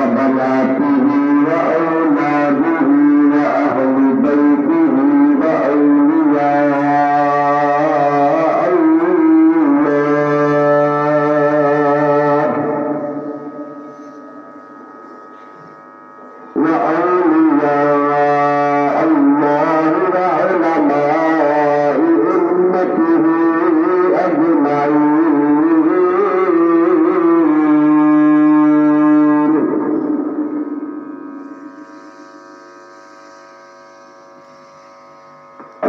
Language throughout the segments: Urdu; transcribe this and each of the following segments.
وبناته وأولاده وأهل بيته وأولياء الله وعلماء أمته أجمعين.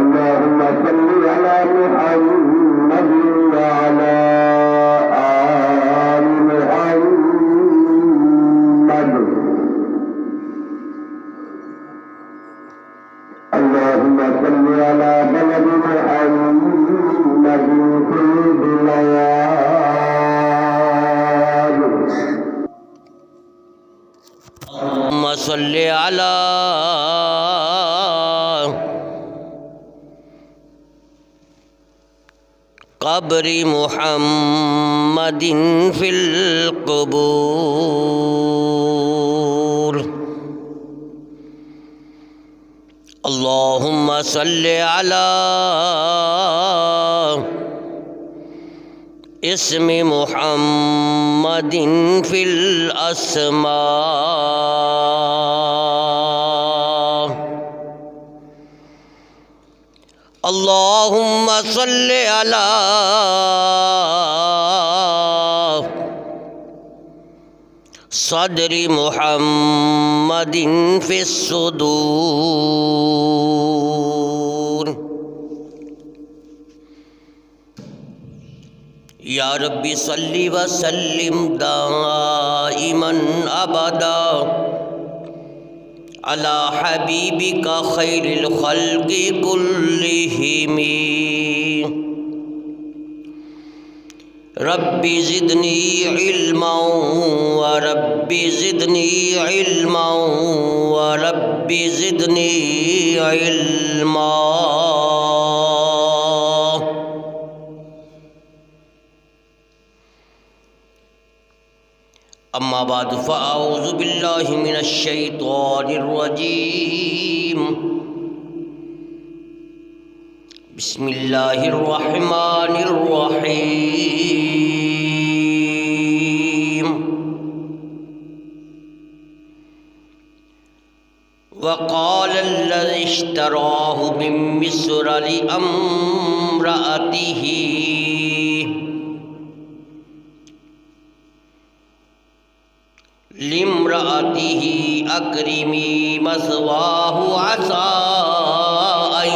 اللهم صل على محمد وعلى آل محمد. اللهم صل على بلد محمد في البلاد. اللهم صل على قبر محمد في القبور. اللهم صل على اسم محمد في الأسماء. اللهم صل على صدر محمد في الصدور. یا ربی صلی وسلم دائما ابدا علی حبیبک خیر الخلق کلہم. ربی زدنی علما وربی زدنی علما وربی زدنی علما. اما بعد فاعوذ باللہ من الشیطان الرجیم. بسم اللہ الرحمن الرحیم. وقال الذي اشتراه من مصر لامرأته اکرمی مثواه عسى ان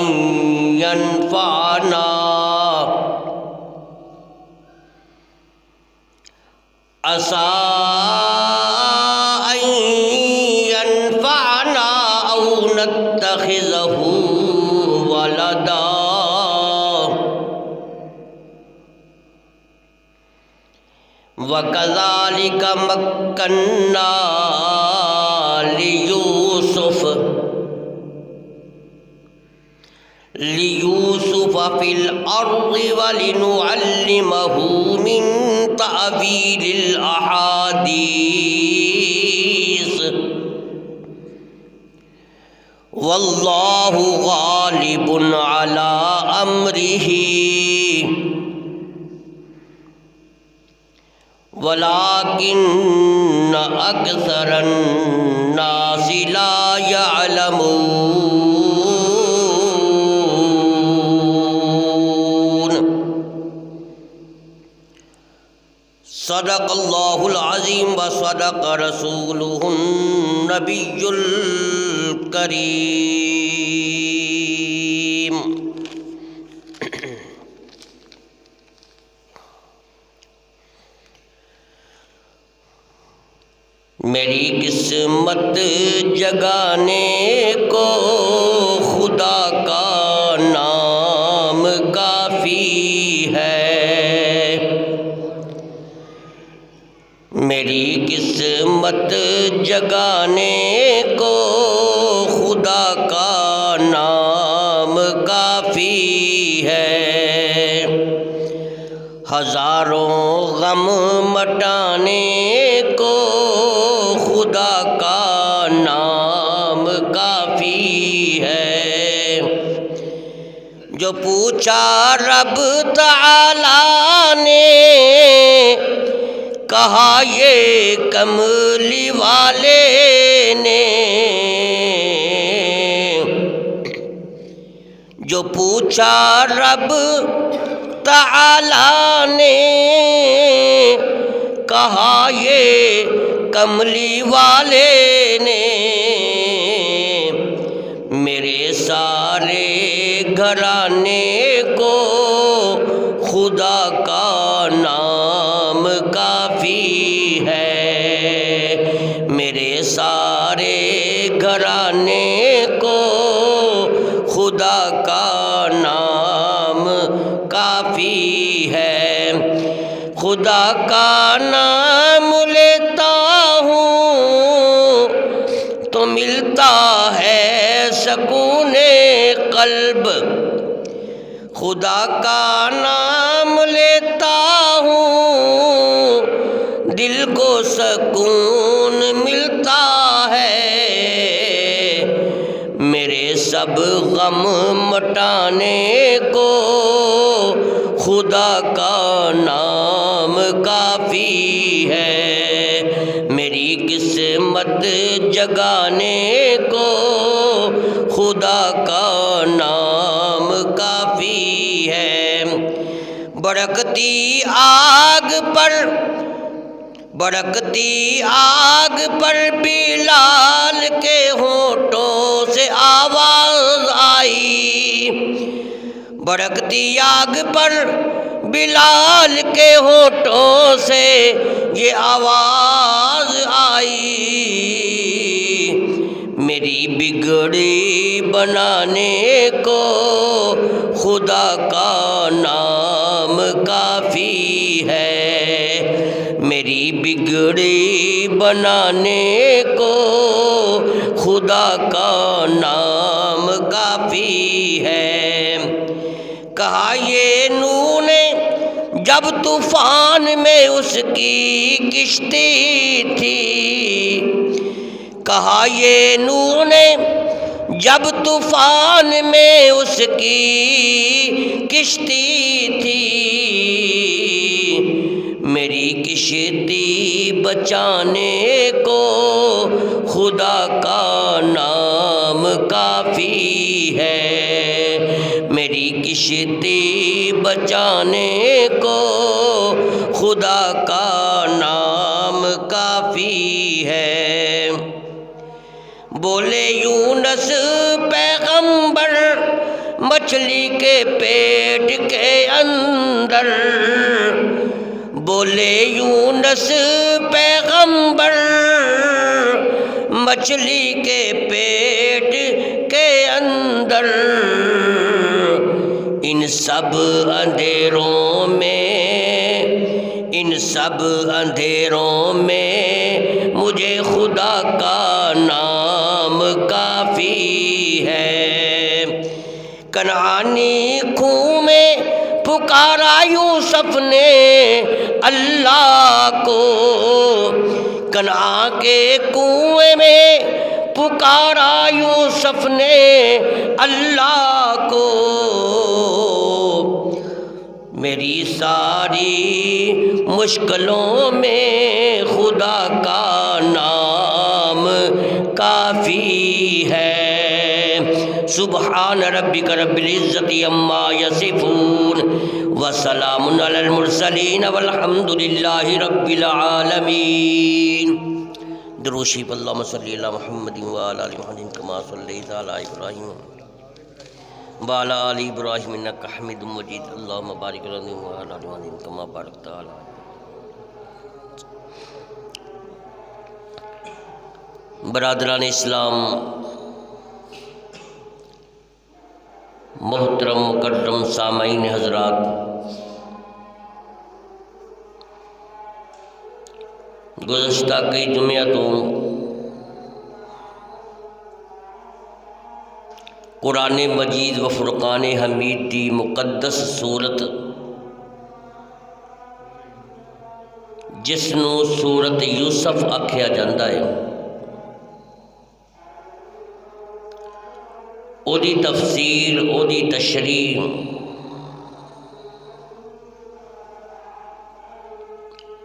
ينفعنا أو نتخذه ولدا. وَكَذَلِكَ مَكَّنَّا لِيُوسُفَ فِي الْأَرْضِ وَلِنُعَلِّمَهُ مِنْ تَأْوِيلِ الْأَحَادِيثِ. وَاللَّهُ غَالِبٌ عَلَى أَمْرِهِ وَلَكِنَّ أَكْثَرَ النَّاسِ لَا يَعْلَمُونَ. صدق اللہ العظیم وصدق رسولہ النبی الکریم. میری قسمت جگانے کو خدا کا نام کافی ہے. میری قسمت جگانے کو خدا کا نام کافی ہے. ہزاروں غم مٹانے کو خدا کا نام کافی ہے۔ جو پوچھا رب تعالی نے کہا یہ کملی والے نے، جو پوچھا رب تعالی نے کہا یہ کملی والے نے، میرے سارے گھرانے کو خدا کا نام کافی ہے، میرے سارے گھرانے کو خدا کا نام کافی ہے۔ خدا کا نام لیتا ہوں تو ملتا ہے سکون قلب، خدا کا نام لیتا ہوں دل کو سکون ملتا ہے، میرے سب غم مٹانے کو خدا کا نام کافی ہے، میری قسمت جگانے کو خدا کا نام کافی ہے۔ بھڑکتی آگ پر بلال کے ہونٹوں سے آواز آئی، بھڑکتی آگ پر بلال کے ہونٹوں سے یہ آواز آئی، میری بگڑی بنانے کو خدا کا نام کافی ہے، میری بگڑی بنانے کو خدا کا نام کافی ہے۔ کہا یہ نوح نے جب طوفان میں اس کی کشتی تھی، کہا یہ نوح نے جب طوفان میں اس کی کشتی تھی، میری کشتی بچانے کو خدا کا نام کافی ہے، میری کشتی بچانے کو خدا کا نام کافی ہے۔ بولے یونس پیغمبر مچھلی کے پیٹ کے اندر، بولے یونس پیغمبر مچھلی کے پیٹ کے اندر، ان سب اندھیروں میں مجھے خدا کا نام کافی ہے۔ کنعانی کنویں میں پکارا یوسف نے اللہ کو، کنعان کے کنویں میں پکارا یوسف نے اللہ کو، میری ساری مشکلوں میں خدا کا نام کافی ہے۔ سبحان ربک رب العزت عما یصفون وسلام علی المرسلین والحمد للہ رب العالمین۔ درود شریف اللہم صلی علی محمد وعلی آل محمد کما صلیت علی ابراہیم وعلی آل ابراہیم انک حمید مجید، اللہم بارک علی محمد وعلی آل محمد کما بارکت علی۔ برادران اسلام، محترم مکرم سامعین حضرات، گزشتہ کئی جمعیتوں قرآن مجید و فرقان حمید دی مقدس سورت جس نو سورت یوسف آکھیا جاندہ ہے، او دی تفسیر، او دی تشریح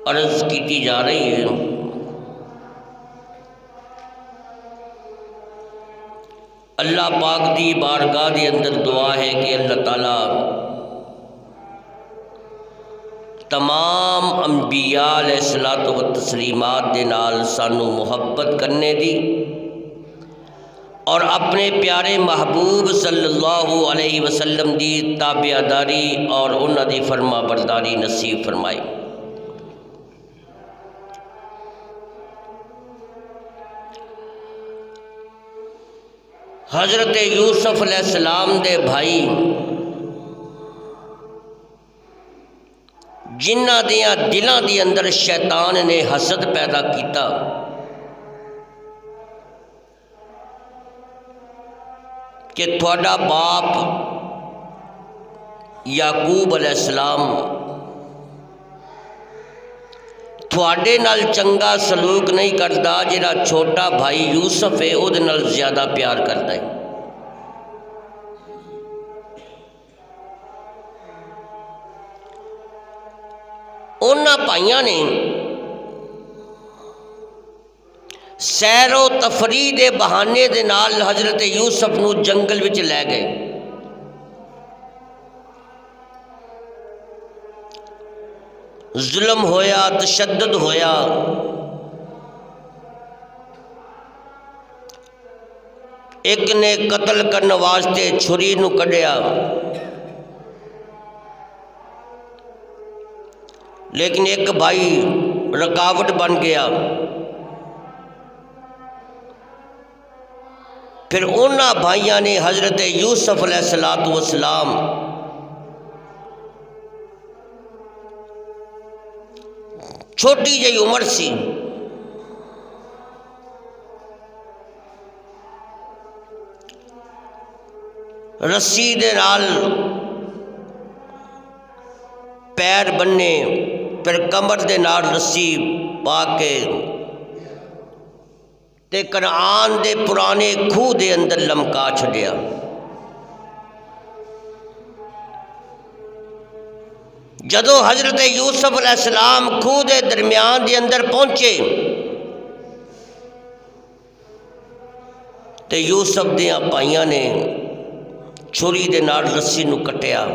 عرض کی جا رہی ہے۔ اللہ پاک دی بارگاہ دے اندر دعا ہے کہ اللہ تعالیٰ تمام انبیاء علیہ الصلوۃ والتسلیمات دے نال سانو محبت کرنے دی اور اپنے پیارے محبوب صلی اللہ علیہ وسلم دی تابعداری اور انہاں دی فرما برداری نصیب فرمائے۔ حضرت یوسف علیہ السلام دے بھائی جنہ دیاں دلاں دی اندر شیطان نے حسد پیدا کیتا، کہ تھوڑا باپ یعقوب علیہ السلام تھوڑے نال چنگا سلوک نہیں کرتا، جڑا چھوٹا بھائی یوسف ہے او دے نال زیادہ پیار کرتا ہے۔ انہاں بھائیاں نے سیر و تفریح دے بہانے دے نال حضرت یوسف نو جنگل وچ لے گئے۔ ظلم ہویا، تشدد ہویا، ایک نے قتل کرنے واسطے چھری نو کڈیا، لیکن ایک بھائی رکاوٹ بن گیا۔ پھر انہاں بھائیاں نے حضرت یوسف علیہ السلام چھوٹی جی عمر سی، رسی دے نال پیر بننے، پھر کمر دے نال رسی پا کے تے کنعان دے پرانے کھوہ دے اندر لمکا چھڈیا۔ جدو حضرت یوسف علیہ السلام کھوہ دے درمیان دے اندر پہنچے تے یوسف دیاں بھائیاں نے چھری دے نال رسی نو کٹیا۔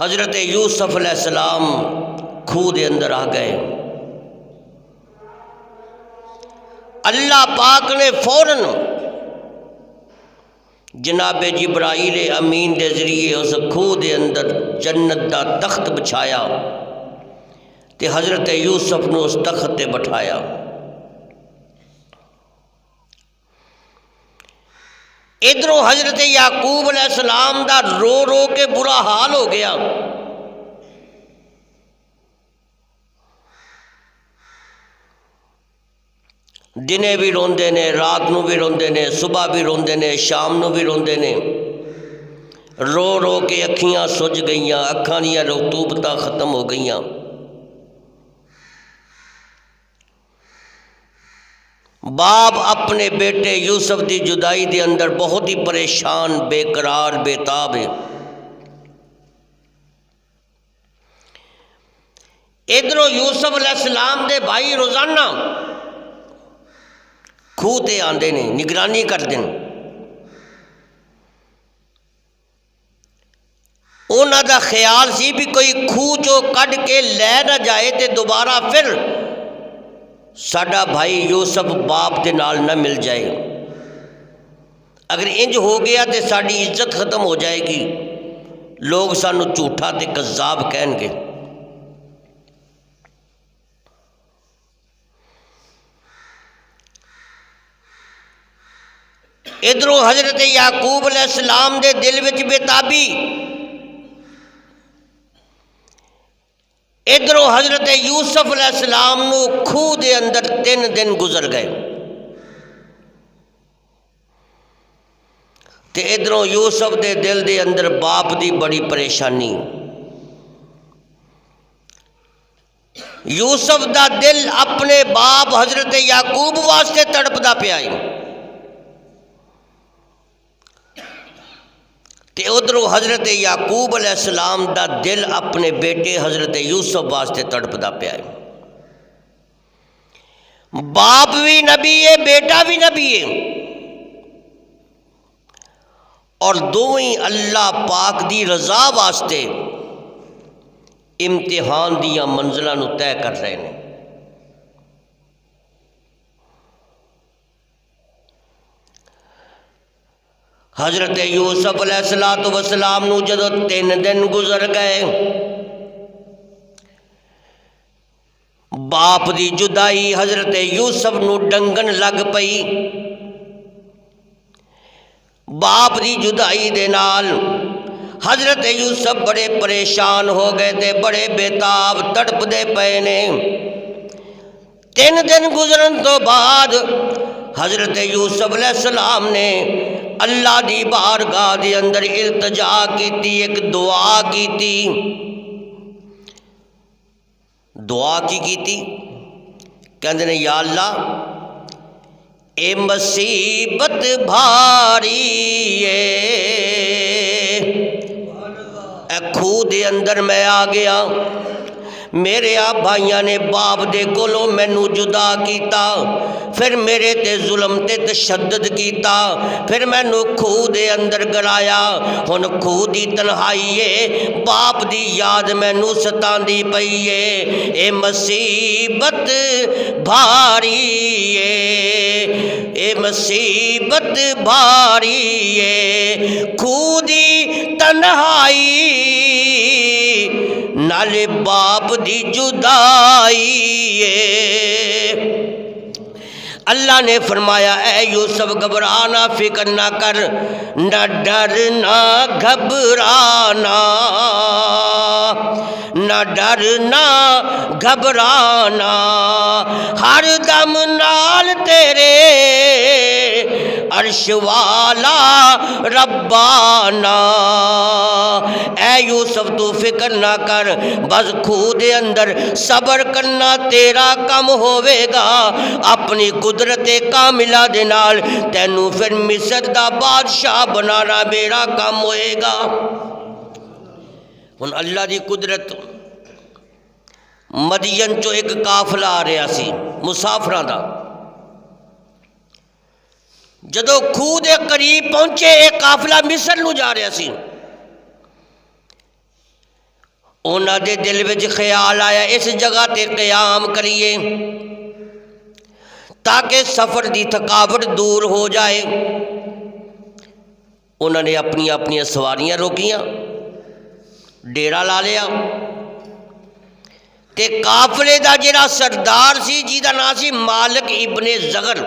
حضرت یوسف علیہ السلام کھوہ دے اندر آ گئے۔ اللہ پاک نے فوراً جناب جبرائیل امین دے ذریعے اس کھوہ دے اندر جنت دا تخت بچھایا تے حضرت یوسف نے اس تخت تے بٹھایا۔ ادھروں حضرت یعقوب علیہ السلام دا رو رو کے برا حال ہو گیا۔ دنے بھی روندے نے، رات نو بھی روندے نے، صبح بھی روندے نے، شام نو بھی روندے نے، رو رو کے اکھیاں سج گئیاں، اکھاں دیاں رطوبتاں ختم ہو گئیاں۔ باپ اپنے بیٹے یوسف دی جدائی دے اندر بہت ہی پریشان، بے قرار، بے تاب ہے۔ ادھروں یوسف علیہ السلام دے بھائی روزانہ کھوہ تے آندے نے، نگرانی کردے نے۔ انہاں دا خیال سی بھی کوئی کھوہ چو کڈ کے لے نہ جائے تے دوبارہ پھر ساڈا بھائی یوسف باپ دے نال نہ مل جائے۔ اگر انج ہو گیا تے ساڈی عزت ختم ہو جائے گی، لوگ سانو جھوٹا تے کذاب کہن گے۔ ادھروں حضرت یعقوب علیہ السلام دے دل وچ بےتابی، ادھروں حضرت یوسف علیہ السلام نو کھوہ دے اندر 3 دن گزر گئے تے ادھروں یوسف دے دل دے اندر باپ دی بڑی پریشانی۔ یوسف دا دل اپنے باپ حضرت یعقوب واسطے تڑپدا پیا ہے۔ ادھر حضرت یعقوب علیہ السلام دا دل اپنے بیٹے حضرت یوسف واسطے تڑپدا پیا ہے. باپ بھی نبی ہے، بیٹا بھی نبی ہے، اور دوویں اللہ پاک دی رضا واسطے امتحان دیا منزلوں نو طے کر رہے ہیں. حضرت یوسف علیہ السلام نو جدو 3 دن گزر گئے، باپ دی جدائی حضرت یوسف نو ڈنگن لگ پئی. باپ دی جدائی دے نال حضرت یوسف بڑے پریشان ہو گئے تھے، بڑے بےتاب تڑپ دے پے نے. 3 دن گزرن تو بعد حضرت یوسف علیہ السلام نے اللہ دی بارگاہ دے اندر التجا کیتی، ایک دعا کیتی. دعا کی کیتی؟ کہندے نے یا اللہ اے مصیبت بھاری اے کھوہ دے اندر میں آ گیا، میرے آپ بھائیاں نے باپ دے کولوں مینوں جدا کیتا، پھر میرے تے ظلم تے تشدد کیتا، پھر مینوں کھوہ دے اندر گرایا. ہن کھوہ دی تنہائی ہے، باپ دی یاد مینوں ستاندی پئی ہے. اے مصیبت بھاری اے مصیبت بھاری کھوہ دی تنہائی نالے باپ دی جدائی. اللہ نے فرمایا اے یوسف گھبرانا، فکر نہ کر، نہ ڈرنا گھبرانا، نہ ڈرنا گھبرانا، ہر دم نال تیرے عرش والا ربانا. اے یوسف تو فکر نہ کر، بس کھوہ دے اندر صبر کرنا تیرا کم ہوئے گا. اپنی قدرت کاملہ دے نال تینوں پھر مصر دا بادشاہ بنانا میرا کم ہوئے گا. ہن اللہ دی قدرت، مدین چو ایک قافلہ آ رہا سی مسافراں دا. جدو کھوہ دے قریب پہنچے، ایک قافلہ مصر نو جا رہا سی. انہاں دے دل وچ خیال آیا اس جگہ تے قیام کریے تاکہ سفر دی تھکاوٹ دور ہو جائے. انہوں نے اپنی سواریاں روکیاں، ڈیرا لا لیا، تے قافلے دا جڑا سردار سی جی دا نام سی مالک ابن زغر،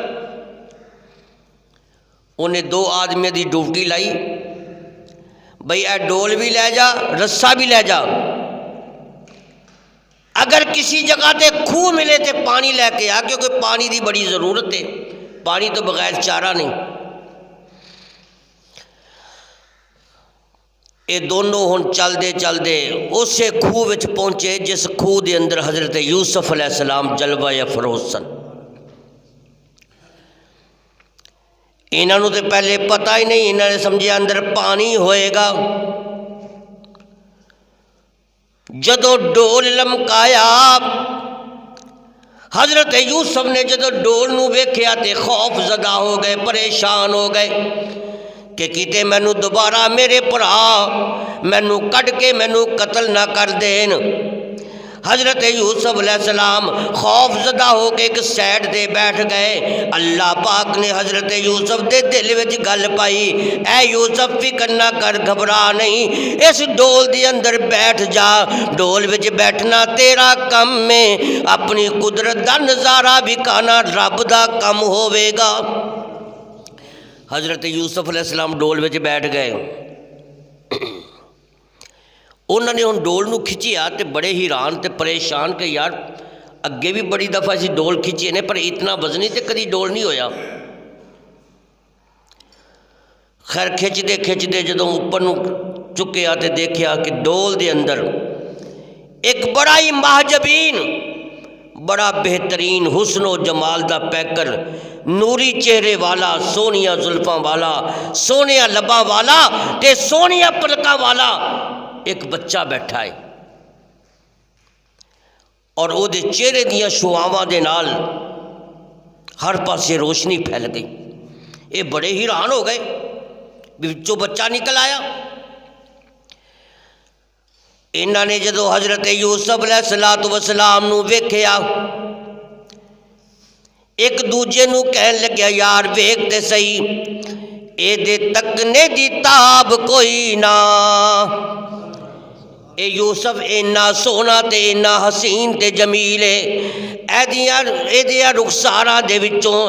انہیں 2 آدمیوں دی ڈیوٹی لائی، بھئی اے ڈول بھی لے جا، رسا بھی لے جا، اگر کسی جگہ تے کھوہ ملے تے پانی لے کے آ، کیونکہ پانی دی بڑی ضرورت ہے، پانی تو بغیر چارہ نہیں. یہ دونوں ہن چل دے اسے کھوہ وچ پہنچے جس کھوہ دے اندر حضرت یوسف علیہ السلام جلوہ افروز سن. انہوں نے پہلے پتہ ہی نہیں، انہوں نے سمجھے اندر پانی ہوئے گا. جدو ڈول لمکایا، حضرت یوسف نے جدو ڈول نو ویکھیا تے خوف زدہ ہو گئے، پریشان ہو گئے کہ کیتے مینوں دوبارہ میرے بھرا مینوں کڈ کے مینوں قتل نہ کر دین. حضرت یوسف علیہ السلام خوف زدہ ہو کے ایک سائڈ دے بیٹھ گئے. اللہ پاک نے حضرت یوسف دے دل وچ گل پائی، اے یوسف فکر نہ کر، گھبرا نہیں، اس ڈول دے اندر بیٹھ جا. ڈول وچ بیٹھنا تیرا کم میں، اپنی قدرت دا نظارہ وکھانا رب دا کم ہوئے گا. حضرت یوسف علیہ السلام ڈول وچ بیٹھ گئے. انہوں نے ان ڈول نو کھچیا تے بڑے حیران تے پریشان کہ یار اگے بھی بڑی دفعہ اسی ڈول کھچے نے پر اتنا وزنی تے کدی ڈول نہیں ہویا. خیر کھچ دے جدوں اوپر نو چکیا تے دیکھیا کہ ڈول دے اندر ایک بڑا ہی مہجبین، بڑا بہترین حسن و جمال دا پیکر، نوری چہرے والا، سونیاں زلفاں والا، سونیاں لباں والا تے سونیاں پلکاں والا ایک بچہ بیٹھا ہے، اور وہ دے چہرے دیاں شعاواں دے نال ہر پاسے روشنی پھیل گئی۔ یہ بڑے حیران ہو گئے، بچوں بچہ نکل آیا۔ انہوں نے جدو حضرت یوسف علیہ السلام نو ویکھیا، ایک دوجے نو کہن لگیا یار ویکھ تے صحیح، اے دے تکنے دی تاب کوئی نہ، اے یوسف اینا سونا تے اینا حسین تے جمیل ہے، اے دیاں رخساراں دے وچوں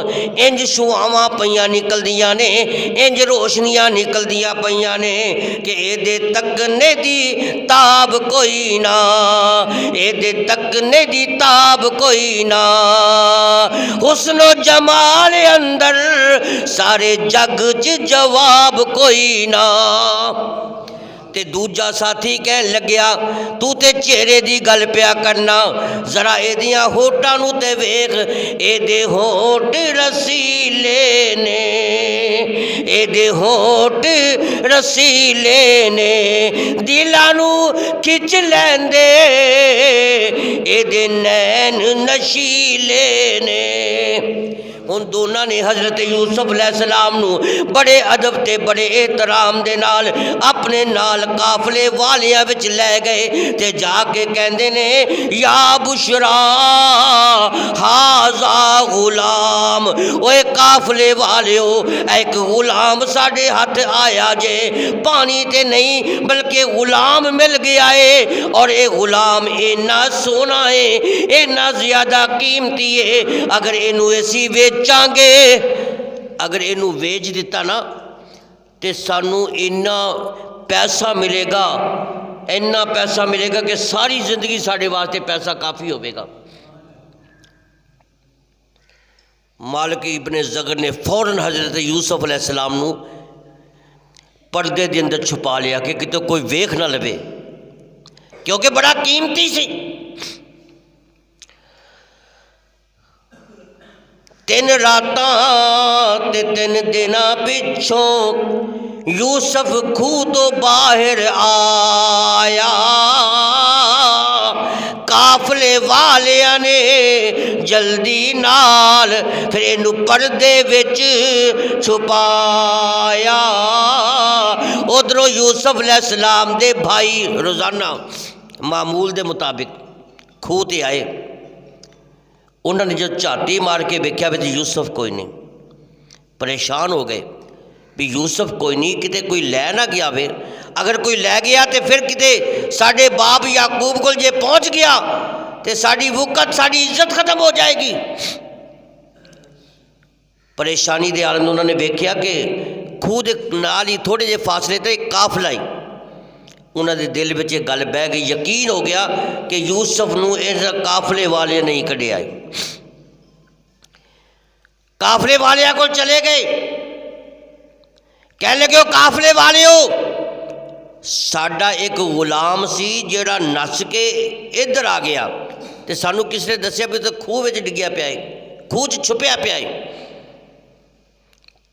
انج شعاواں پیاں نکل دیاں نے، انج روشنیاں نکل دیاں پیاں نے کہ اے دے تکنے دی تاب کوئی نہ، اے دے تکنے دی تاب کوئی نہ، حسن و جمال اندر سارے جگ چ جواب کوئی نہ۔ تے دوجا ساتھی کہن لگیا تو تے چہرے دی گل پیا کرنا، ذرا اے دیاں ہوٹاں نو تے ویکھ، اے دے ہوٹ رسیلے نے، اے دے ہوٹ رسیلے نے، دلاں نو کھچ لیندے، اے دے نین نشیلے نے۔ ان دونوں نے حضرت یوسف علیہ السلام نو بڑے ادب تے بڑے احترام دے نال اپنے نال قافلے والیاں وچ لے گئے تے جا کے کہندے نے یا بشرا ہاذا غلام، اوے قافلے والیو ایک غلام ساڈے ہاتھ آیا جے، پانی تے نہیں بلکہ غلام مل گیا ہے، اور اے غلام اینا سونا ہے، اینا زیادہ قیمتی ہے، اگر اینو ایسی ویچاں گے، اگر اینو ویچ دیتا نا تے سانو اینا پیسہ ملے گا، اینا پیسہ ملے گا کہ ساری زندگی ساڑھے واسطے پیسہ کافی ہوئے گا۔ مالک ابن زغر نے فوراً حضرت یوسف علیہ السلام نو پردے دے اندر چھپا لیا کہ کتے کوئی ویکھ نہ لوے، کیونکہ بڑا قیمتی سی۔ 3 راتاں تے 3 دناں پچھوں یوسف کھو تو باہر آیا، قافلے والیاں نے جلدی نال پھر اینو پردے وچ چھپایا۔ ادھروں یوسف علیہ السلام دے بھائی روزانہ معمول دے مطابق کھو تے آئے، انہوں نے جو چاٹی مار کے ویکھیا بھی یوسف کوئی نہیں، پریشان ہو گئے بھی یوسف کوئی نہیں، کتے کوئی لے نہ گیا وے، اگر کوئی لے گیا تے پھر کتے ساڑھے باپ یعقوب کو جے پہنچ گیا تے ساڑھی وقت ساڑھی عزت ختم ہو جائے گی۔ پریشانی دے عالم انہوں نے ویکھیا کہ کھو دے نال ہی تھوڑے جے فاصلے تے ایک قافلہ ہی، انہوں نے دل بچے گل بہ گئی، یقین ہو گیا کہ یوسف نو ایسا قافلے والے نہیں کڑے آئے۔ قافلے والے کو چلے گئے، کہنے لگے قافلے والے ہو، ساڈا ایک غلام سی جیڑا نس کے ادھر آ گیا تے سانو کس نے دسیا بھی تو کھوہ وچ ڈگیا پیا ہے، کھوہ وچ چھپیا پیا ہے،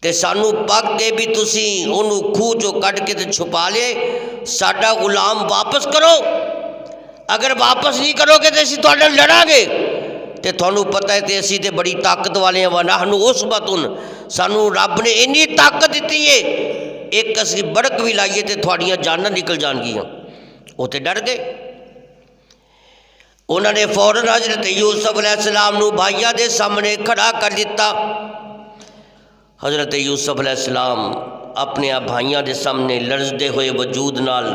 تے سانو پک کے بھی تسی انہوں کھوہ چو کٹ کے تے چھپا لے، ساڈا غلام واپس کرو، اگر واپس نہیں کرو گے تے اسی تواڈے نال لڑاں گے، تے تھانوں پتہ ہے تے اسی تے بڑی طاقت والے ہیں، وَنَحْنُ عُصْبَةٌ، سانو رب نے انی طاقت دیتی ہے، ایک اسی بڑک بھی لائیے تے تھوڑیاں جاناں نکل جان گیاں۔ وہ تے ڈر گئے، انہوں نے فوراً حضرت یوسف علیہ السلام نو بھائیاں دے سامنے کھڑا کر دیتا۔ حضرت یوسف علیہ السلام اپنے بھائیاں دے سامنے لرزدے ہوئے وجود نال،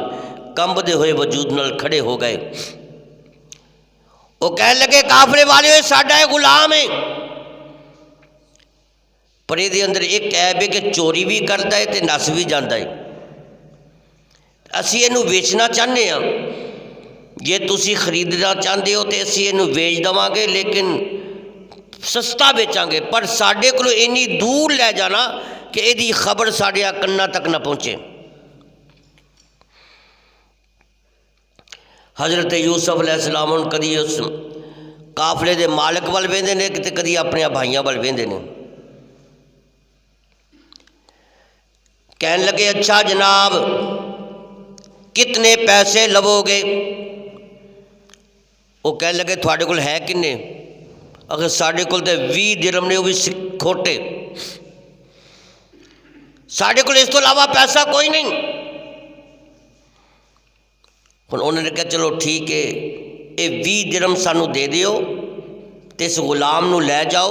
کمبدے ہوئے وجود نال کھڑے ہو گئے۔ وہ کہنے لگے قافلے والے ہوئے ساڈا ہے غلام ہے، پر یہ دے اندر ایک عیب ہے کہ چوری بھی کرتا ہے تے نس بھی جاندا ہے، اسی اینو ویچنا چاہنے ہاں، جے تسی خریدنا چاہتے ہو تے اسی اینو ویچ دواں گے لیکن سستا بیچاں گے، پر ساڈے کولو اینی دور لے جانا کہ ایدی خبر ساڈے کناں تک نہ پہنچے۔ حضرت یوسف علیہ السلام کدی اس قافلے دے مالک ول ویندے نے تے کدی اپنے بھائیاں ول ویندے نے۔ کہنے لگے اچھا جناب کتنے پیسے لو گے؟ وہ کہنے لگے تھوڑے کول ہے کنے؟ اگر ساڑھے کول تے 20 درہم نے، وہ بھی کھوٹے، ساڑھے کول اس تو علاوہ پیسہ کوئی نہیں۔ انہوں نے کہا چلو ٹھیک ہے، یہ 20 درہم سانو دے دیو تے اس غلام نو لے جاؤ،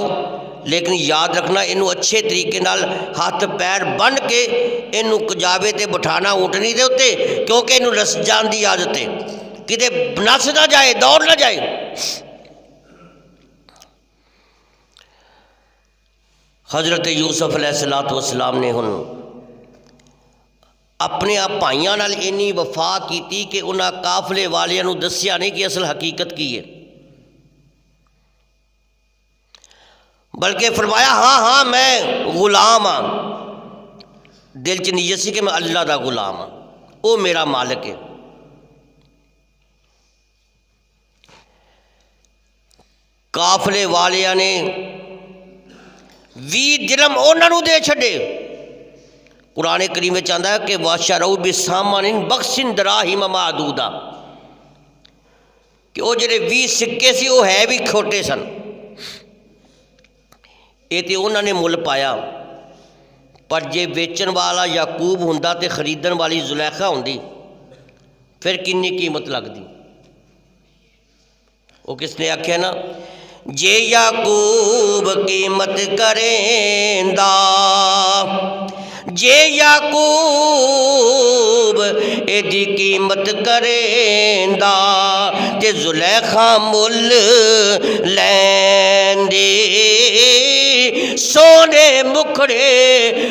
لیکن یاد رکھنا انہوں اچھے طریقے نال ہاتھ پیر بن کے انہوں کجاوے تے بٹھانا اونٹنی دے ہوتے، کیونکہ انہوں رس جان دی عادت ہے، کدے نس نہ جائے، دوڑ نہ جائے۔ حضرت یوسف علیہ السلام نے ہن اپنے بھائیاں نال اینی وفا کیتی کہ انہاں قافلے والیاں نو دسیا نہیں کہ اصل حقیقت کی ہے، بلکہ فرمایا ہاں میں غلام ہاں، دل چ نیت سی کہ میں اللہ دا غلام ہاں، وہ میرا مالک ہے۔ قافلے والیاں نے 20 درہم انہاں نو دے چھڈے۔ قرآن کریم میں چاہتا ہے کہ وَشَرَوْا بِثَمَنٍ بَخْسٍ دَرَاهِمَ مَعْدُودَةٍ، کہ وہ جڑے 20 سکے سی وہ ہے بھی کھوٹے سن، یہ تو انہوں نے مل پایا، پر جے بیچن والا یعقوب ہوندا تے خریدن والی زلیخا ہوندی پھر کنی قیمت لگدی۔ وہ کس نے آکھیا نا جے یعقوب قیمت کریندا، جے یعقوب ایدی قیمت کریندا تے زلیخا مل لیندی، سونے مکھڑے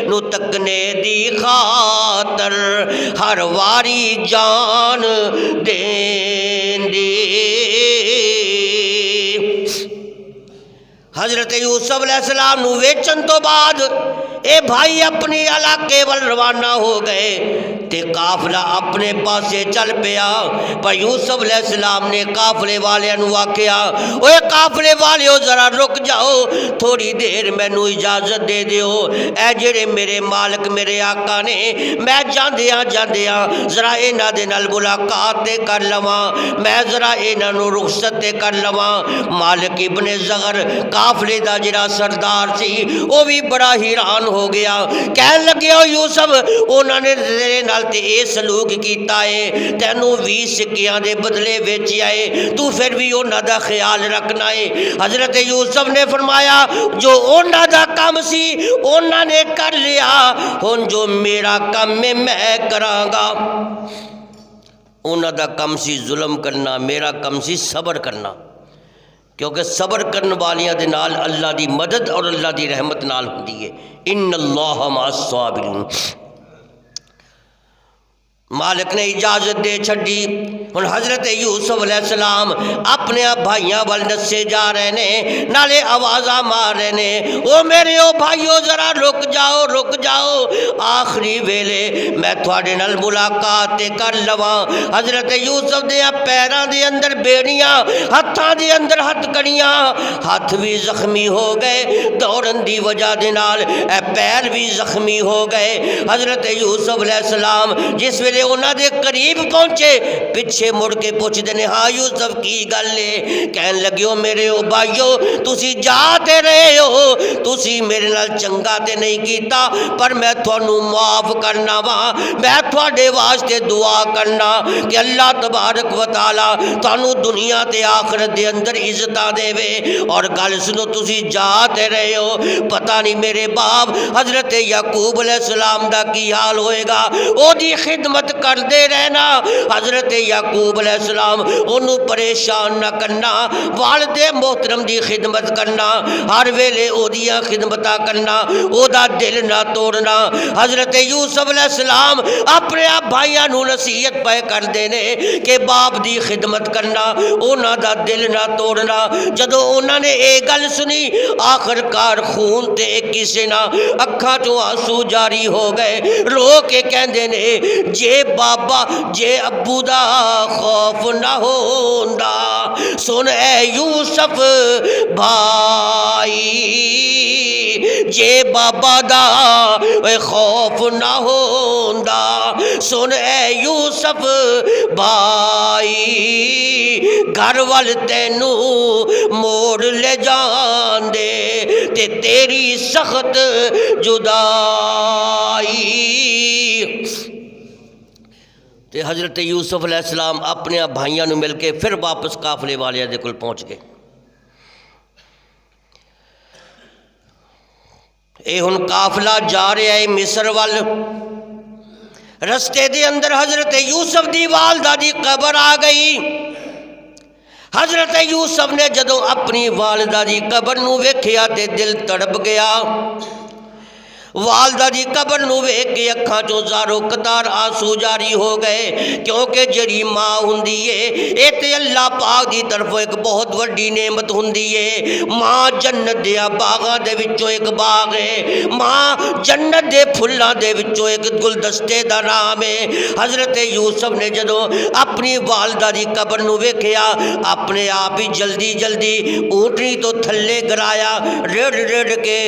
نو تکنے دی خاطر ہر واری جان دیندی۔ حضرت یوسف علیہ السلام نو ویچن تو بعد اے بھائی اپنی علاقے وال روانہ ہو گئے تے قافلہ اپنے پاسے چل پیا، پر یوسف علیہ السلام نے قافلے والے نو آکھیا اوے قافلے والیو ذرا رک جاؤ، تھوڑی دیر مینوں اجازت دے دیو، اے جڑے میرے مالک میرے آقا نے، میں جاندیاں ذرا انہاں دے نال ملاقات تے کر لواں، میں ذرا انہاں نو رخصت تے کر لواں۔ مالک ابن زغر قافلے دا جڑا سردار سی وہ بھی بڑا حیران ہو گیا، کہن لگے او یوسف انہاں نے تیرے نال تے اے سلوک کیتا ہے، تینوں 20 سکیاں دے بدلے ویچیا ہے، تو پھر بھی انہاں دا خیال رکھنا ہے۔ حضرت یوسف نے فرمایا جو انہاں دا کام سی انہاں نے کر لیا، ہن جو میرا کام میں کراں گا۔ انہاں دا کام سی ظلم کرنا، میرا کام سی صبر کرنا، کیونکہ صبر کرنے والیاں دے نال اللہ دی مدد اور اللہ دی رحمت نال ہوندی ہے، ان اللہ مع الصابرین۔ مالک نے اجازت دے چھڈی، ہن حضرت یوسف علیہ السلام اپنے بھائیاں وال نسے جا رہے نے، نالے آوازاں مار رہے نے او میرے او بھائیو ذرا رک جاؤ، آخری ویلے میں تھوڑے نال ملاقات تے کر لواں۔ حضرت یوسف دے پیراں دے اندر بیڑیاں، ہتھاں دے اندر ہتھ کڑیاں، ہاتھ بھی زخمی ہو گئے دوڑن دی وجہ دے نال، اے پیر بھی زخمی ہو گئے۔ حضرت یوسف علیہ السلام جس ویلے انہاں دے قریب پہنچے پیچھے مڑ کے پوچھتے ہیں ہاں یوسف کی گل ہے؟ کہن لگے ہو میرے او بھائیو تسی جاتے رہے ہو، تسی میرے نال چنگا تے نہیں کیتا، پر میں تھانوں معاف کرنا وا، میں تھوڑے واسطے دعا کرنا کہ اللہ تبارک و تعالی تھانوں دنیا تے آخرت دے اندر عزتاں دے وے۔ اور گل سنو تسی جاتے رہے ہو، پتہ نہیں میرے باپ حضرت یعقوب علیہ السلام دا کی حال ہوئے گا، او دی خدمت کر دے رہنا۔ حضرت یعقوب علیہ السلام انہوں پریشان نہ کرنا، والد محترم دی خدمت کرنا، ہر ویلے او دیا خدمتہ کرنا، او دا دل نہ توڑنا۔ حضرت یوسف علیہ السلام اپنے بھائیاں نو نصیحت پہ کر دینے کہ باپ دی خدمت کرنا، انہاں دا دل نہ توڑنا۔ جدو انہاں نے اے گل سنی آخر کار خون تے کسے نہ اکھاں چوں آنسو جاری ہو گئے، رو کے کہندے نے جے بابا جے ابو دا خوف نہ ہوندا، سن اے یوسف بھائی جے بابا دا خوف نہ ہوندا، سن اے یوسف بھائی گھر وال تینوں موڑ لے جاندے تے تیری سخت جدائی۔ تے حضرت یوسف علیہ السلام اپنے بھائیاں نو مل کے پھر واپس قافلے والے دے کول پہنچ گئے۔ اے ہن قافلہ جا رہا ہے مصر وال، رستے دے اندر حضرت یوسف دی والدہ دی قبر آ گئی۔ حضرت یوسف نے جدوں اپنی والدہ دی قبر نو ویکھیا تے دل تڑپ گیا۔ والدہ دی قبر نو ویکھ کے اکھاں چوں زارو قطار آنسو جاری ہو گئے، کیونکہ جڑی ماں ہوندی ہے اے تے اللہ پاک دی طرفوں ایک بہت وڈی نعمت ہوندی ہے۔ ماں جنت دے باغاں دے وچوں ایک باغ ہے، ماں جنت دے پھلاں دے وچوں ایک گلدستے دا نام ہے۔ حضرت یوسف نے جدوں اپنی والدہ دی قبر نو ویکھیا، اپنے آپ ہی جلدی جلدی اونٹنی تو تھلے گرایا، ریڑھ ریڑھ کے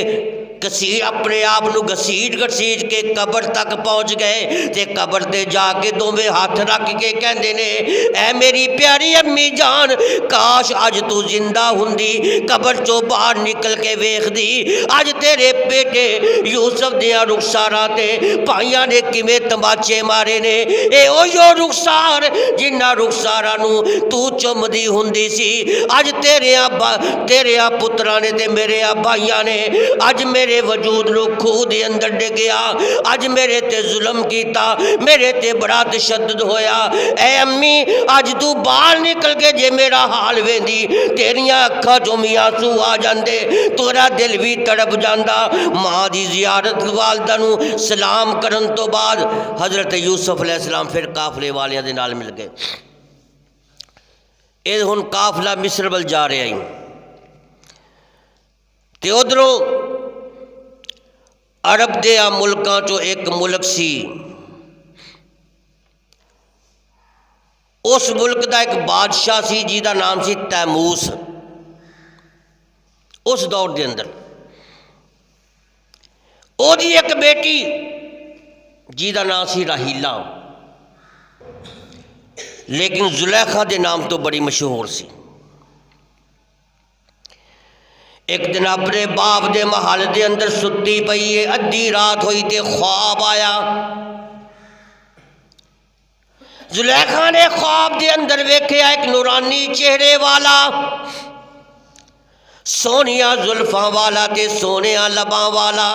اپنے آپ نو گھسیٹ گھسیٹ کے قبر تک پہنچ گئے تے قبر تے جا کے دوویں ہاتھ رکھ کے کہندے نے، اے میری پیاری امی جان، کاش اج تو زندہ ہوندی، قبر چوں باہر نکل کے ویکھ دی، اج تیرے بیٹے یوسف دیاں رخساراں تے بھائیاں نے کیویں تماچے مارے نے۔ اے اوہیو رخسار جنہاں رخساراں نو تو چمدی ہوندی سی، اج تیرے پتراں نے تے میرے بھائیاں نے اج میرے وجود نو کھوہ دے اندر ڈگیا، اج میرے تے ظلم کیتا، میرے تے بڑا تشدد ہویا۔ اے امی اج تو باہر نکل کے جے میرا حال ویندی، تیریاں اکھاں چوں بھی آنسو آ جاندے، تیرا دل بھی تڑپ جاندا۔ ماں دی زیارت والدہ نو سلام کرن تو بعد حضرت یوسف علیہ السلام پھر قافلے والیاں دے نال مل گئے۔ اے ہن قافلہ مصر ول جا رہا ہے تے ادھروں عرب دے ملکاں چو ایک ملک سی، اس ملک دا ایک بادشاہ سی جیدہ نام سی تیموس۔ اس دور دے اندر او دی ایک بیٹی جیدہ نام سی راہیلہ، لیکن زلیخا دے نام تو بڑی مشہور سی۔ ایک دن اپنے باپ دے محل دے اندر ستی پئی ہے، ادھی رات ہوئی تے خواب آیا۔ زلیخا نے خواب دے اندر ویکھیا ایک نورانی چہرے والا، سونیاں زلفاں والا تے سونیاں لباں والا۔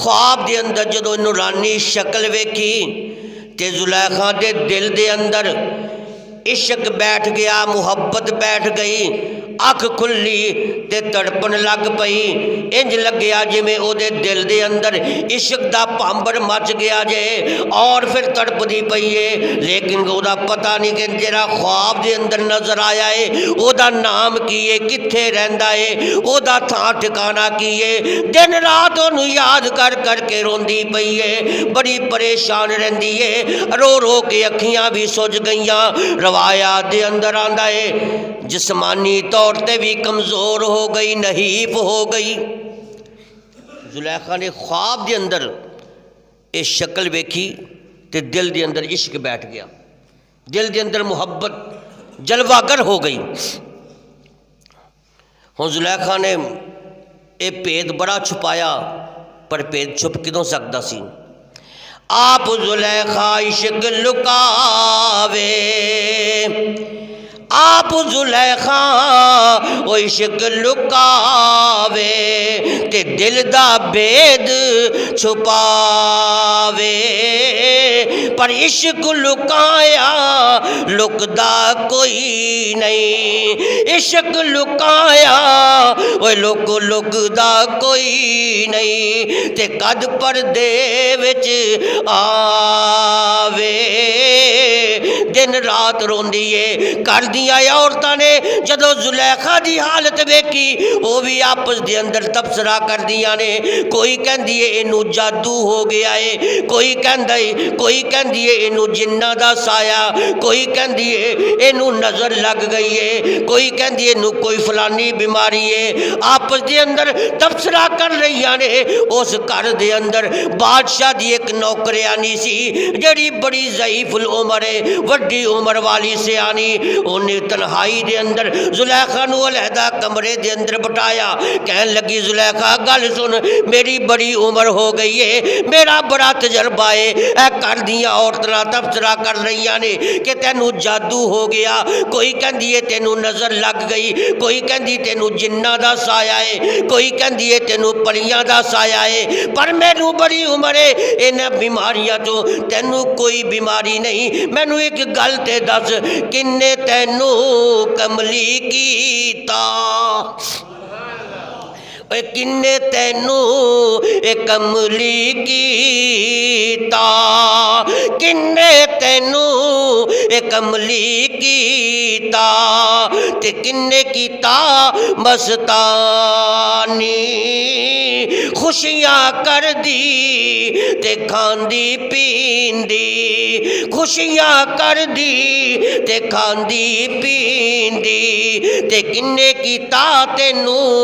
خواب دے اندر جدو نورانی شکل ویکھی تے زلیخا دے دل دے اندر عشق بیٹھ گیا، محبت بیٹھ گئی، اکھ کھلی تے تڑپن لگ پئی، انج لگیا جی میں او دے دل دے اندر عشق دا پامبر مچ گیا جے، اور پھر تڑپ دی پئی ہے، لیکن او دا پتہ نہیں کہ جڑا خواب دے اندر نظر آیا ہے او دا نام کی ہے، کتھے رہندا ہے، او دا تھاں ٹھکانہ کی ہے۔ دن رات انہوں یاد کر کر کے روندی پئی ہے، بڑی پریشان رہندی ہے، رو رو کے اکھیاں بھی سج گئیاں۔ روایات دے اندر آندا ہے جسمانی طور تے بھی کمزور ہو گئی، نحیف ہو گئی۔ زلیخا نے خواب دے اندر اے شکل ویکھی تے دل دے اندر عشق بیٹھ گیا، دل دے اندر محبت جلوہ گر ہو گئی۔ ہن زلیخا نے اے پید بڑا چھپایا، پر پید چھپ کدوں سکدا سی۔ آپ زلیخا عشق لکاوے، آپ زلیخا وہ عشق لکاوے تے دل دا بید چھپاوے، پر عشق لکایا لکدا کوئی نہیں، عشق لکایا وہ لکدا کوئی نہیں، تے قد پردے وچ آوے۔ دن رات روندی ہے، کر دیا عورتاں نے جدو زلیخا دی حالت ویکھی وہ بھی آپس دے اندر تبصرہ کر دیاں نے، کوئی کہندی ہے اینو جادو ہو گیا ہے، کوئی کہندی ہے اینو جنہ دا سایہ، کوئی کہندی ہے اینو نظر لگ گئی ہے، کوئی کہندی ہے اینو کوئی فلانی بیماری ہے، آپس دے اندر تبصرہ کر رہی نے۔ اس گھر دے اندر بادشاہ دی ایک نوکریانی سی جڑی بڑی ضعیف العمر ہے، وڈی عمر والی سیانی، انہیں تنہائی دے اندر زلیخا نو علیحدہ کمرے دے اندر بٹایا، کہن لگی زلیخا گل سن، میری بڑی عمر ہو گئی ہے، میرا بڑا تجربہ ہے، اے کر دیا عورتاں تبصرہ کر رہی نے کہ تینوں جادو ہو گیا، کوئی کہندی ہے تینوں نظر لگ گئی، کوئی کہندی تینوں جنہ دا سایہ ہے، کوئی کہندی ہے تینوں پریاں دا سایہ ہے، پر مینوں بڑی عمر ہے، انہاں بیماریاں تو تینوں کوئی بیماری نہیں، مینوں ایک گل تے دس کنے تینوں کملی کیتا، کنے تینوں کملی کیتا، کنے تینوں کملی کیتا، تے کنے کیتا مستانی، خوشیاں کر دی تے کھاندی پیندی، خوشیاں کر دی تے کھاندی پیندی، تے کنے کیتا تینوں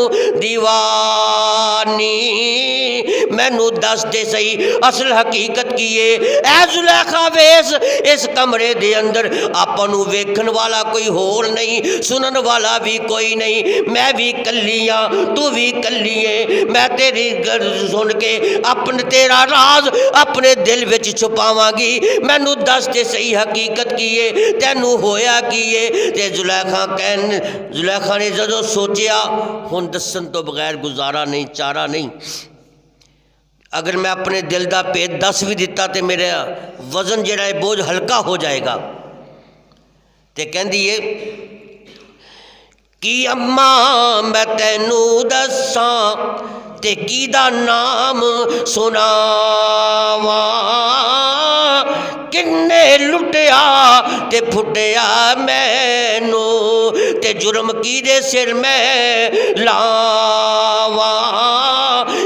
دیوانی، مینوں دس دے سہی اصل حقیقت کیے، اے زلیخا ویس اس کمرے دے اندر آپاں نوں ویکھن والا کوئی ہور نہیں، سنن والا بھی کوئی نہیں، میں بھی کلی ہاں تو بھی کلی ہے، میں تیری گل سن کے اپنے تیرا راز اپنے دل وچ چھپاواں گی، مینوں دس تے صحیح حقیقت کیے، تینوں ہویا کیے، تے زلیخا نے جدوں سوچیا ہن دسن تو بغیر گزارا نہیں، چارہ نہیں، اگر میں اپنے دل دا پیت دس بھی دیتا تے میرا وزن جڑا ہے بوجھ ہلکا ہو جائے گا، تے کہندی ہے کی اماں میں تینوں دساں تے کی دا نام سناواں، کنے لٹیا تے پھٹیا مینوں تے جرم کی دے سر میں لاواں،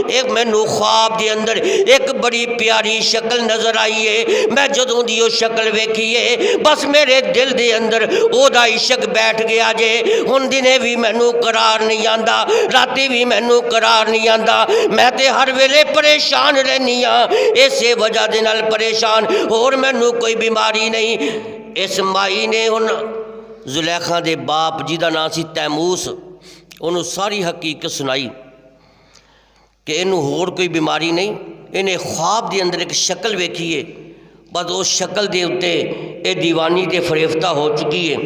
ایک مینوں خواب دے اندر ایک بڑی پیاری شکل نظر آئی ہے، میں جدوں دی وہ شکل ویکھیے بس میرے دل دے اندر او دا عشق بیٹھ گیا جے، ہن دنے بھی مینوں قرار نہیں آندا، راتی بھی مینوں قرار نہیں آندا، میں تے ہر ویلے پریشان رہنی ہاں، اسے وجہ دے نال پریشان، اور مینوں کوئی بیماری نہیں۔ اس مائی نے ہن زلیخا دے باپ جی دا نام سی تیموس، انہوں ساری حقیقت سنائی کہ انہوں ہور کوئی بیماری نہیں، انہیں خواب دے اندر ایک شکل ویکھیے، بس اس شکل دے اتے اے دیوانی تے فریفتہ ہو چکی ہے،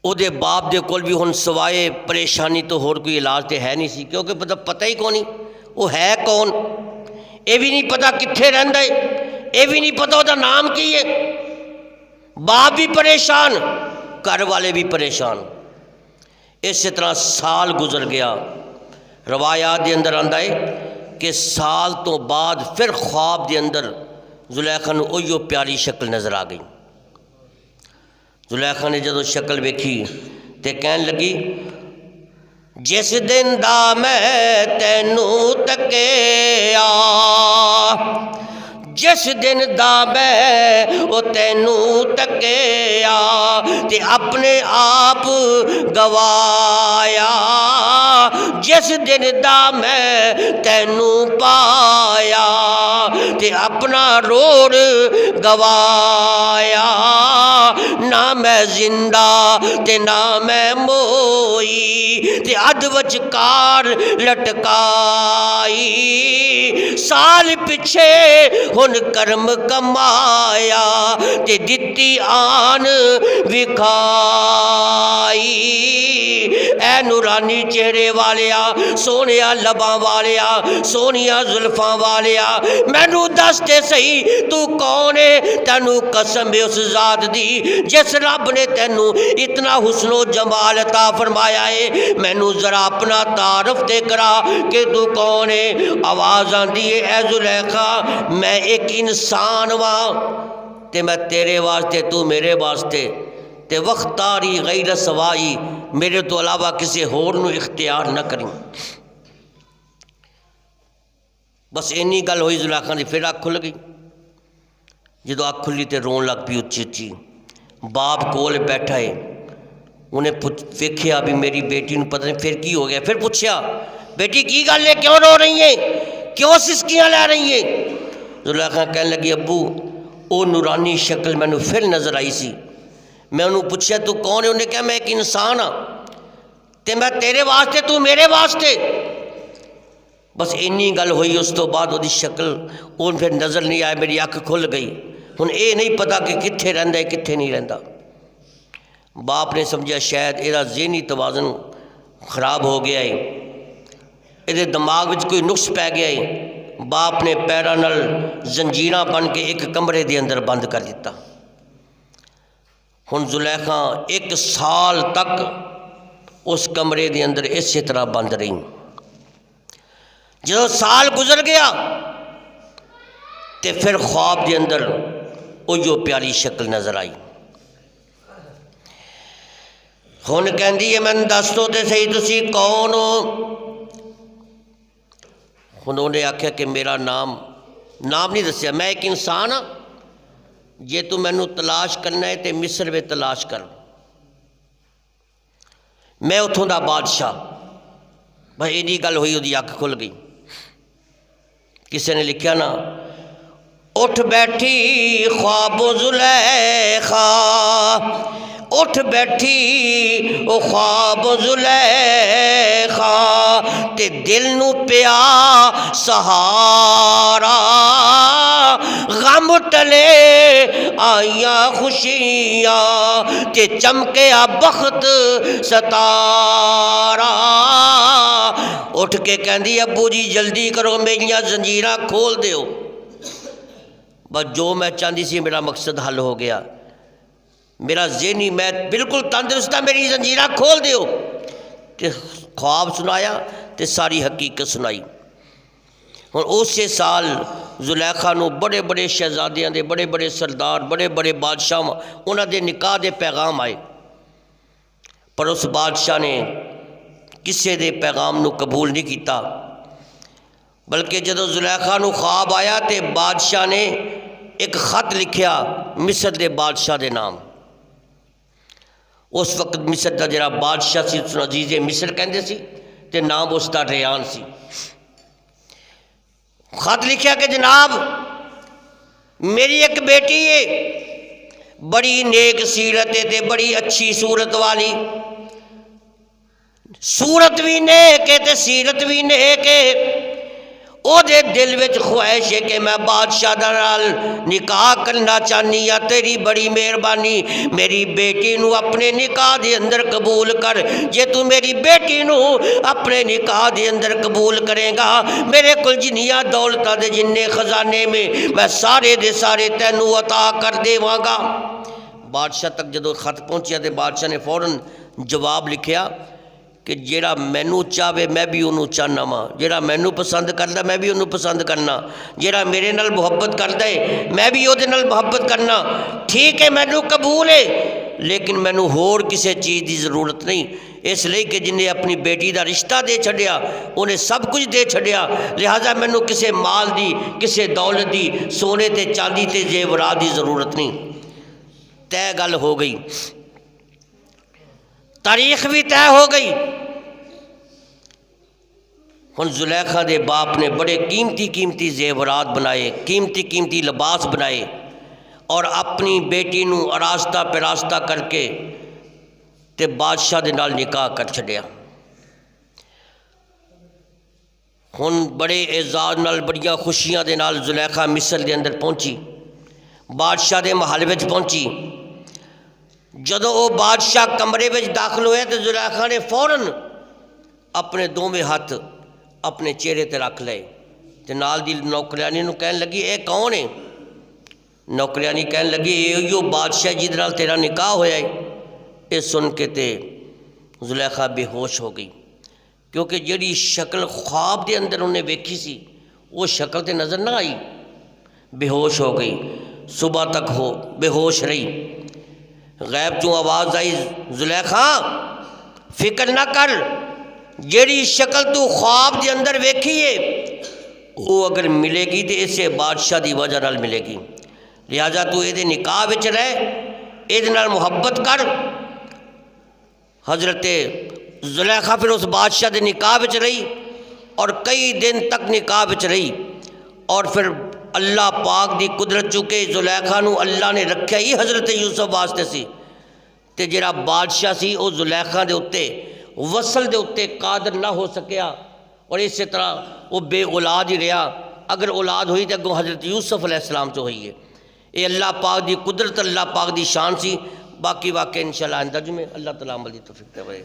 او دے باپ دے کول بھی ہن سوائے پریشانی تو ہور کوئی علاج تے ہے نہیں سی، کیونکہ پتہ ہی کون نہیں وہ ہے کون، اے بھی نہیں پتہ کتھے رہندا ہے، اے بھی نہیں پتہ او دا نام کی ہے، باپ بھی پریشان گھر والے بھی پریشان، اسی طرح سال گزر گیا، روایات دے اندر آندا ہے کہ سال تو بعد پھر خواب دے اندر زلیخا نوں اوہیو پیاری شکل نظر آ گئی، زلیخا نے جدو شکل ویکھی تے کہن لگی جس دن دا میں تینوں تکیا، جس دن دا میں او تینوں تکیا تے اپنے آپ گوایا، جس دن دا میں تینوں پایا تے اپنا روڑ گوایا، نہ میں زندہ تے نہ میں موئی تے اد وچکار لٹکائی، سال پچھے ہن کرم کمایا تے دتی آن وکھائی، اے نورانی چہرے والیا، سونیا لباں والیا، سونیا زلفاں والیا، مینوں دس تے صحیح تو کون ہے، تینوں قسم ہے اس ذات دی جس رب نے تینوں اتنا حسن و جمال عطا فرمایا ہے، مینوں ذرا اپنا تعارف تے کرا کہ تو کون ہے۔ آواز آندی ہے اے زلیخا میں ایک انسان واں تے میں تیرے واسطے تو میرے واسطے تے وختاری غیر سوائی، میرے تو علاوہ کسی ہور نو اختیار نہ کریں۔ بس اینی گل ہوئی، زلیخا دی پھر اکھ کھل گئی۔ جدو اکھ کھلی تے رون لگ پی اچھی اچھی۔ باپ کول بیٹھا ہے، انہیں ویکھیا بھی میری بیٹی نو پتہ نہیں پھر کی ہو گیا۔ پھر پوچھیا بیٹی کی گل ہے، کیوں رو رہی ہیں، کیوں سسکیاں لے رہی ہیں؟ زلیخا کہنے لگی ابو او نورانی شکل مینوں پھر نظر آئی سی، میں انہوں پوچھیا تو کون ہے؟ انہیں کہا میں ایک انسان ہاں تے میں تیرے واسطے تو میرے واسطے۔ بس اینی گل ہوئی، اس تو بعد وہ شکل ان پھر نظر نہیں آئے، میری اکھ کھل گئی۔ ہن اے نہیں پتا کہ کتھے رہندا ہے کتھے نہیں رہندا۔ باپ نے سمجھا شاید یہ ذہنی توازن خراب ہو گیا ہے، یہ دماغ وچ کوئی نقص پی گیا ہے۔ باپ نے پیراں نال زنجیراں بن کے ایک کمرے دے اندر بند کر دیتا۔ ہن زلیخا 1 سال تک اس کمرے دے اندر اسی طرح بند رہی۔ جب سال گزر گیا تے پھر خواب دے اندر وہ جو پیاری شکل نظر آئی۔ ہن کہندی ہے میں دس دو تے صحیح تسی کون ہو؟ انہوں نے آکھیا کہ میرا نام نہیں دسیا، میں ایک انسان ہاں، جے تو مینوں تلاش کرنا ہے تے مصر میں تلاش کر، میں اتھوں دا بادشاہ۔ بھائی اینی گل ہوئی، وہ اکھ کھل گئی۔ کسی نے لکھیا نا اٹھ بیٹھی خواب زلیخا، اٹھ بیٹھی او خواب زلیخا، تے دل نو پیا سہارا، غم ٹلے آئیاں خوشیاں، تے چمکیا بخت ستارا۔ اٹھ کے کہندی ابو جی جلدی کرو، میریاں زنجیراں کھول دیو۔ بس جو میں چاہتی سی میرا مقصد حل ہو گیا، میرا ذہنی میں بالکل تندرست ہاں، میری زنجیراں کھول دیو۔ تے خواب سنایا تے ساری حقیقت سنائی۔ اور اسی سال زلیخا نو بڑے بڑے شہزادیاں دے، بڑے بڑے سردار، بڑے بڑے بادشاہ انہاں دے نکاح دے پیغام آئے، پر اس بادشاہ نے کسے دے پیغام نو قبول نہیں کیتا، بلکہ جدو زلیخا نو خواب آیا تے بادشاہ نے ایک خط لکھیا مصر دے بادشاہ دے نام۔ اس وقت مصر دا جڑا بادشاہ سی اس عزیز مصر کہندے سی تے نام اس دا ریان سی۔ خط لکھیا کہ جناب میری ایک بیٹی ہے، بڑی نیک سیرت ہے تے بڑی اچھی صورت والی، صورت بھی نیک ہے تے سیرت بھی نیک ہے، او دے دل وچ خواہش ہے کہ میں بادشاہ دا نال نکاح کرنا چاہنی یا تیری بڑی مہربانی میری بیٹی نو اپنے نکاح دے اندر قبول کر۔ جے تو میری بیٹی نو اپنے نکاح دے اندر قبول کرے گا، میرے کل جنیاں دولتاں دے جننے خزانے میں سارے دے سارے تینوں عطا کر دیواں گا۔ بادشاہ تک جدو خط پہنچیا تے بادشاہ نے فوراً جواب لکھیا کہ جیڑا مینوں چاہے میں بھی انہوں چاہنا وا، جیڑا مینوں پسند کردا میں بھی انہوں پسند کرنا، جیڑا میرے نال محبت کردا ہے میں بھی وہ نال محبت کرنا۔ ٹھیک ہے مینوں قبول ہے، لیکن مینوں ہور کسے چیز دی ضرورت نہیں، اس لیے کہ جنہیں اپنی بیٹی دا رشتہ دے چھڈیا انہیں سب کچھ دے چھڈیا، لہٰذا مینوں کسے مال دی، کسے دولت دی، سونے تے چاندی تے زیورات دی ضرورت نہیں۔ طے گل ہو گئی، تاریخ بھی طے ہو گئی۔ ہن زلیخا دے باپ نے بڑے قیمتی قیمتی زیورات بنائے، قیمتی قیمتی لباس بنائے، اور اپنی بیٹی نو آراستہ پیراستہ کر کے تے بادشاہ دے نال نکاح کر چھڈیا۔ ہن بڑے اعزاز نال بڑیاں خوشیاں دے نال زلیخا مصر دے اندر پہنچی، بادشاہ دے محل وچ پہنچی۔ جدو وہ بادشاہ کمرے وچ داخل ہوئے تو زلیخا نے فوراً اپنے دونوں ہاتھ اپنے چہرے تے رکھ لے تے نال دی نوکریانی نو کہن لگی اے کون ہے؟ نوکریانی کہن لگی یہ بادشاہ جی نال تیرا نکاح ہویا ہے۔ یہ سن کے تے زلیخا بے ہوش ہو گئی، کیونکہ جڑی شکل خواب دے اندر انہیں ویکھی سی وہ شکل تے نظر نہ آئی، بے ہوش ہو گئی، صبح تک بے ہوش رہی۔ غیب چوں آواز آئی زلیخا فکر نہ کر، جیڑی شکل تو خواب دے اندر ویکھی ہے وہ اگر ملے گی تو اسے بادشاہ دی وجہ نال ملے گی، لہٰذا تو یہ نکاح وچ رہ، یہ محبت کر۔ حضرت زلیخا پھر اس بادشاہ دے نکاح وچ رہی اور کئی دن تک نکاح وچ رہی، اور پھر اللہ پاک دی قدرت چونکہ زلیخا نو اللہ نے رکھیا ہی حضرت یوسف واسطے سی، تے جڑا بادشاہ سی وہ زلیخا دے اتے وصل دے اتے قادر نہ ہو سکیا، اور اسی طرح وہ بے اولاد ہی رہا۔ اگر اولاد ہوئی تو اگوں حضرت یوسف علیہ السلام چ ہوئی ہے۔ یہ اللہ پاک دی قدرت، اللہ پاک دی شان سی۔ باقی واقعہ انشاءاللہ آئندہ جمعے اللہ تعالیٰ عمل دی توفیق دے۔